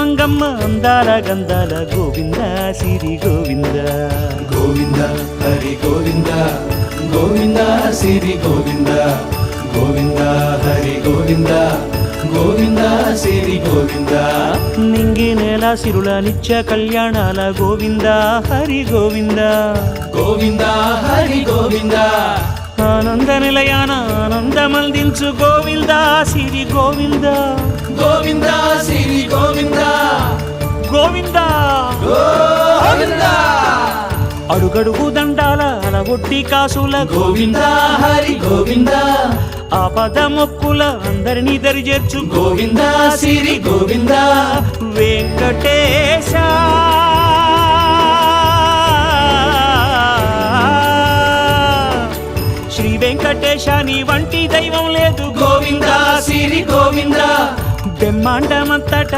మంగమ్మ అందాల గంధాల గోవింద సిరి గోవింద గోవింద హరి గోవింద గోవింద సిరి గోవింద గోవింద హరి గోవింద గోవింద సిరి గోవింద నింగి నేల సిరుల నిత్య కళ్యాణాల గోవింద హరి గోవింద గోవింద హరి గోవింద ఆనంద నిలయాన ఆనందమందించు గోవింద సిరి గోవింద గోవింద సిరి గోవింద గోవింద గోవింద అడుగడుగు దండాల అలగొట్టి కాసుల గోవింద హరి గోవింద ఆపద మొక్కుల అందరినీ దరిచేర్చు గోవింద సిరి గోవింద వెంకటేశ శ్రీ వెంకటేశ నీ వంటి దైవం లేదు గోవింద సిరి గోవింద బ్రహ్మాండమంతట